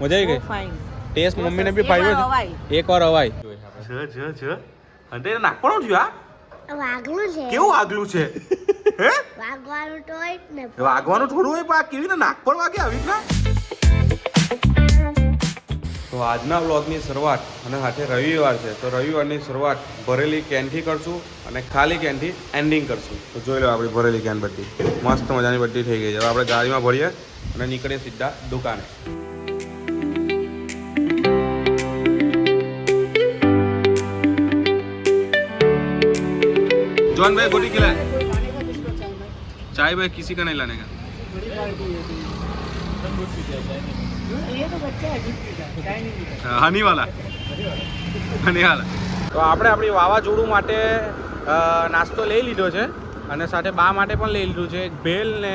મજા આવી ગઈ ફાઇન ટેસ્ટ મમ્મીને બી ભાવ્યો છે એકવાર અવાય અને નાખવાનું થયું આ વાઘલું છે કેવું આગલું છે હે વાગવાનું તો હોય જ ને વાગવાનું થોડું હોય પણ આ કેવી રીતે નાક પર વાગે આવી રીતના તો આજના વ્લોગની શરૂઆત અને સાથે રવિવાર છે તો રવિવારની શરૂઆત ભરેલી કેનથી કરશું અને ખાલી કેનથી એન્ડિંગ કરશું તો જોઈ લો આપણી ભરેલી કેન બધી મસ્ત મજાની બધી થઈ ગઈ છે હવે આપણે ગાડીમાં ભરીએ અને નીકળીએ સીધા દુકાને जॉन भाई गोटी खिलाए चाय भाई किसी का नहीं लाने का हनी वाला તો આપણે આપણી વાવાઝોડું માટે નાસ્તો લઈ લીધો છે અને સાથે બા માટે પણ લઈ લીધું છે એક ભેલ ને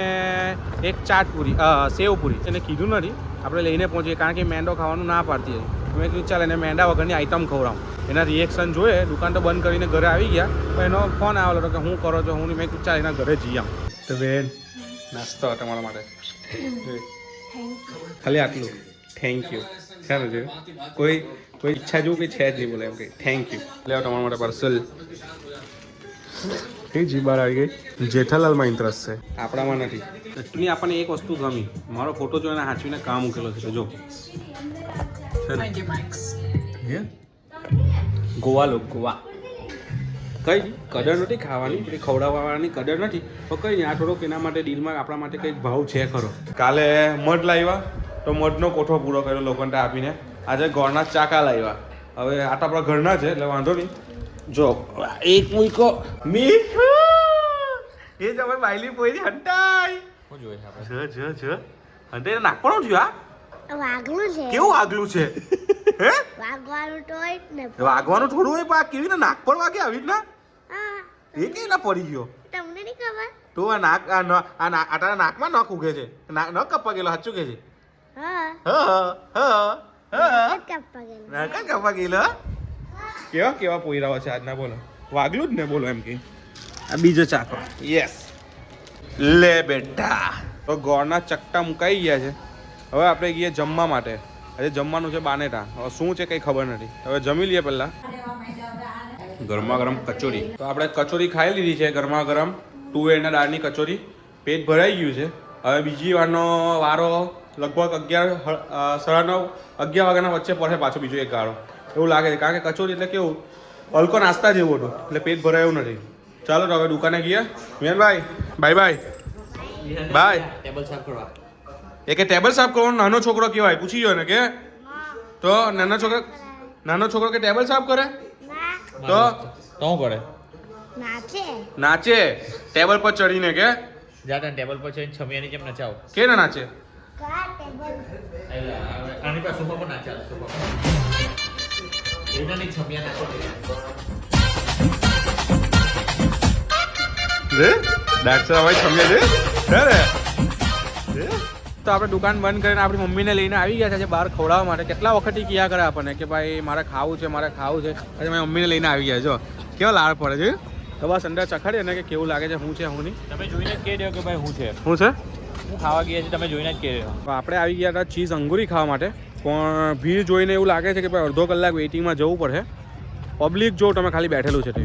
એક ચાટ પૂરી સેવ પૂરી એને કીધું નથી આપણે લઈને પહોંચીએ કારણ કે મેંદો ખાવાનું ના પાડતી હતી મેં કીધું ચાલ એને મેંદા વગરની આઈટમ ખવડાવું એના રિએક્શન જોઈએ દુકાન તો બંધ કરીને ઘરે આવી ગયા પણ એનો ફોન આવેલો હતો કે હું કરો છો હું મેં કીધું ચાલ એના ઘરે જઈ આમ તો બેન નાસ્તો તમારા માટે ખાલી આટલું થેન્ક યુ સારું છે કોઈ ઈચ્છા જેવું કંઈ છે જ નહીં બોલે એમ કંઈ થેન્ક યુ લેવા તમારા માટે પાર્સલ કઈ જી બહાર આવી ગઈ જેઠાલાલમાં ઇન્ટરેસ્ટ છે આપણામાં નથી એટલી આપણને એક વસ્તુ ગમી મારો ફોટો જોઈને હાંચવીને કામ મૂકેલો છે જો ગોવા લોક ગોવા કઈ નહીં કદર નથી ખાવાની પેલી ખવડાવવાની કદર નથી પણ કઈ નહીં આ થોડોક એના માટે ડીલમાં આપણા માટે કંઈક ભાવ છે ખરો કાલે મધ લાવ્યા તો મધનો કોઠો પૂરો કર્યો લોકોને આપીને આજે ગોળના ચાકા લાવ્યા હવે આ તો આપણા ઘરના છે એટલે વાંધો નહીં જો એક મૂકો મીઠું એ જ અમે બાયલી પોઈ હંટાઈ શું જોઈએ આપણે હંટાઈ નાખવાનું થયું આ વાઘલું છે કેવું આગલું છે હે વાગવાનું તો હોય જ ને વાગવાનું થોડું હોય પણ આ કેવી રીતે નાક પર વાગે આવી રીતના હા એ કેવી રીતના પડી ગયો તમને નહીં ખબર તો આ નાક આ નાકમાં નખ ઉગે છે નખ કપા ગયેલો સાચું કે છે હા કપ્પા ગયેલું નાક જ કપા ગયેલો કેવા કેવા પોયરાઓ છે આજના બોલો વાગલું જ ને બોલો એમ કે આ બીજો ચાકો યસ લે બેટા તો ગોળના ચકટા મુકાઈ ગયા છે હવે આપણે ગઈએ જમવા માટે આજે જમવાનું છે બાનેટા હવે શું છે કંઈ ખબર નથી હવે જમી લઈએ પહેલાં ગરમા ગરમ કચોરી તો આપણે કચોરી ખાઈ લીધી છે ગરમા ગરમ તુવેરના દાળની કચોરી પેટ ભરાઈ ગયું છે હવે બીજી વારનો વારો લગભગ 11 સાડા 9 11 વાગ્યાના વચ્ચે પડે પાછો બીજો એક ગાળો એવું લાગે છે કારણ કે કચોરી એટલે કેવું હલકો નાસ્તા જેવું હતું એટલે પેટ ભરાયું નથી ચાલો તો હવે દુકાને ગયા મેનભાઈ બાય બાય બાય ટેબલ સાફ કરવા એ કે ટેબલ સાફ કરવાનો નાનો છોકરો કહેવાય પૂછી જો ને કે તો નાનો છોકરો કે ટેબલ સાફ કરે તો શું કરે નાચે ટેબલ પર ચડીને કે જાતા ટેબલ પર જઈને છમિયાની જેમ નચાવ કે ના નાચે આની પાસે સોફા પર નાચાલ સોફા પર એના ની છમિયા નાચો રે ડાક્ટર ભાઈ સમજે છે અરે તો આપણે દુકાન બંધ કરીને આપણી મમ્મીને લઈને આવી ગયા છે બહાર ખવડાવવા માટે કેટલા વખતથી કહ્યા કરે આપણને કે ભાઈ મારે ખાવું છે આજે મારી મમ્મીને લઈને આવી ગયા જો કેવો લાડ પડે છે તો બસ અંદર ચખાડીએ ને કે કેવું લાગે છે શું છે હું નહીં તમે જોઈને જ કહી દો કે ભાઈ શું છે શું છે હું ખાવા ગયા છે તમે જોઈને જ કહી દો આપણે આવી ગયા હતા ચીઝ અંગુરી ખાવા માટે પણ ભીડ જોઈને એવું લાગે છે કે ભાઈ અડધો કલાક વેઇટિંગમાં જવું પડે પબ્લિક જો તમે ખાલી બેઠેલું છે તે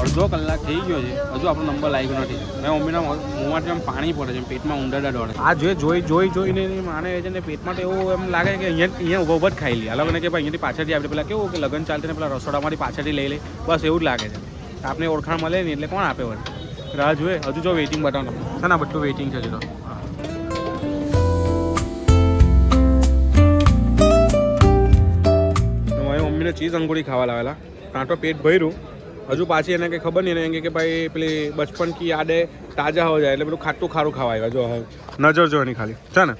અડધો કલાક થઈ ગયો છે હજુ આપણો નંબર લાગ્યો નથી મેં મમ્મીના મોંમાંથી એમ પાણી પડે છે પેટમાં ઊંડાડા દોડે આ જોઈને માને છે ને પેટમાં તો એવું એમ લાગે કે અહીંયા ઉભો જ ખાઈ લે અલગ ને કે ભાઈ અહીંયાથી પાછળથી આપણે પેલા કેવું કે લગ્ન ચાલશે ને પેલા રસોડામાંથી પાછળથી લઈ લે બસ એવું જ લાગે છે આપણે ઓળખાણ મળે નહીં એટલે કોણ આપે વળી રાહ જોઈએ હજુ જો વેઇટિંગ બતાવો છે ને બધું વેઇટિંગ છે હજુ તો મારી મમ્મીને ચીઝ અંગુરી ખાવા લાવેલા ત્યાં તો પેટ ભર્યું હજુ પાછી એને કંઈ ખબર નહીં એને કે ભાઈ પેલી બચપન કી યાદે તાજા હો જાય એટલે પેલું ખાટું ખારું ખાવા આવ્યા જો નજર જો એની ખાલી છે ને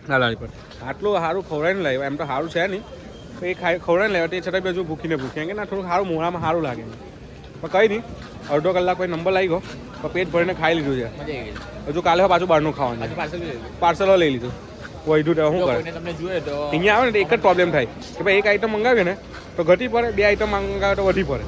લાલાડી પર આટલું સારું ખવડાવીને લાવ્યા એમ તો સારું છે નહીં એ ખવડાવીને લાવ્યા તે છતાં બી હજુ ભૂખીને કે ના થોડું સારું મોડામાં સારું લાગે પણ કંઈ નહીં અડધો કલાક કોઈ નંબર લાગી ગયો તો પેટ ભરીને ખાઈ લીધું છે હજુ કાલે પાછું બહારનું ખાવાનું પાર્સલો લઈ લીધું વધ્યું તો શું કરે તમને જોઈએ તો અહીંયા આવે ને એક જ પ્રોબ્લેમ થાય કે ભાઈ એક આઈટમ મંગાવીએ ને તો ઘટી પડે બે આઈટમ મંગાવે તો વધી પડે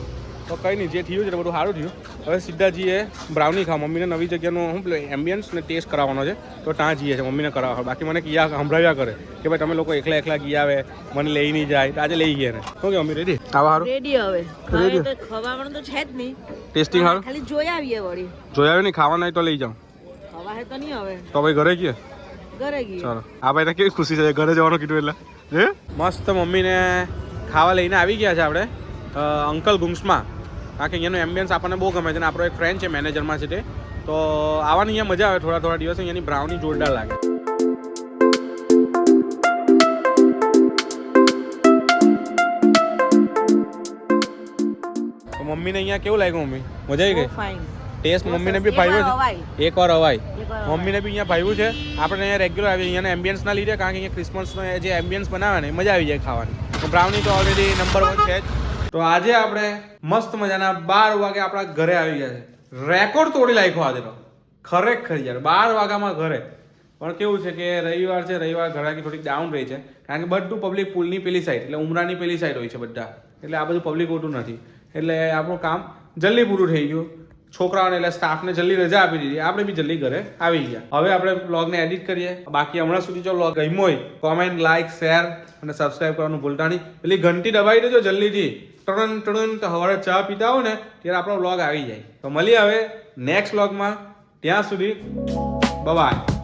તો કંઈ નહીં, જે થયું છે બધું સારું થયું. હવે સીધા જઈએ બ્રાઉની ખાવા. મમ્મીને નવી જગ્યાનો શું પેલો એમ્બિયન્સ ને ટેસ્ટ કરાવવાનો છે, તો ત્યાં જઈએ છે મમ્મીને કરાવવા. બાકી મને કિયા સંભળાવ્યા કરે કે ભાઈ તમે લોકો એકલા એકલા ગયા આવે, મને લઈ નહીં જાય, તો આજે લઈ ગયા ને. શું કે મમ્મી રેડી ખાવા સારું? રેડી હવે. હવે તો ખવાનું તો છે જ નહીં. ટેસ્ટિંગ સારું? ખાલી જોઈ આવીએ વળી. જોઈ આવે નહીં, ખાવા નહીં તો લઈ જાઉં. ખવા હે તો નહીં હવે. તો ભાઈ ઘરે ગઈએ. ઘરે ગઈ. ચાલો. આ ભાઈને કેવી ખુશી છે, ઘરે જવાનું કીધું એટલે. હે મસ્ત મમ્મીને ખાવા લઈને આવી ગયા છે આપણે અંકલ ગુમ્સમાં. કારણ કે અહીંયાનું એમ્બિયન્સ આપણને બહુ ગમે છે ને આપણો એક ફ્રેન્ડ છે મેનેજરમાં છે તે, તો આવવાની અહીંયા મજા આવે. થોડા થોડા દિવસ અહીંયાની બ્રાઉની જોરદાર લાગે. તો મમ્મીને અહીંયા કેવું લાગ્યું મમ્મી? મજા આવી ગઈ? ફાઇન. ટેસ્ટ મમ્મીને બી ભાવ્યો છે, એકવાર અવાય. મમ્મીને બી અહીંયા ભાવ્યું છે. આપણે અહીંયા રેગ્યુલર આવીએ અહીંયાના એમ્બિયન્સના લીધે, કારણ કે અહીંયા ક્રિસમસનો જે એમ્બિયન્સ બનાવે ને મજા આવી જાય ખાવાની. તો બ્રાઉની તો ઓલરેડી નંબર 1 છે જ. તો આજે આપણે મસ્ત મજાના 12 વાગે આપણા ઘરે આવી ગયા છે. રેકોર્ડ તોડી નાખ્યો આજે તો ખરેખર યાર. 12 વાગ્યામાં ઘરે. પણ કેવું છે કે રવિવાર છે, રવિવાર ઘરાકી થોડીક ડાઉન રહી છે, કારણ કે બધું પબ્લિક પુલની પેલી સાઈડ એટલે ઉમરાની પેલી સાઈડ હોય છે બધા, એટલે આ બધું પબ્લિક હોતું નથી. એટલે આપણું કામ જલ્દી પૂરું થઈ ગયું. છોકરાઓને એટલે સ્ટાફને જલ્દી રજા આપી દીધી, આપણે બી જલ્દી ઘરે આવી ગયા. હવે આપણે બ્લોગને એડિટ કરીએ. બાકી હમણાં સુધી જો બ્લોગ ગમ્યો હોય કોમેન્ટ, લાઈક, શેર અને સબસ્ક્રાઈબ કરવાનું ભૂલતા નહીં. પેલી ઘંટી દબાવી દેજો જલ્દીથી, ટણ ટણ. તો સવારે ચા પીતા હો ને ત્યારે આપણો બ્લોગ આવી જાય. તો મળીએ હવે નેક્સ્ટ બ્લોગમાં. ત્યાં સુધી બાય.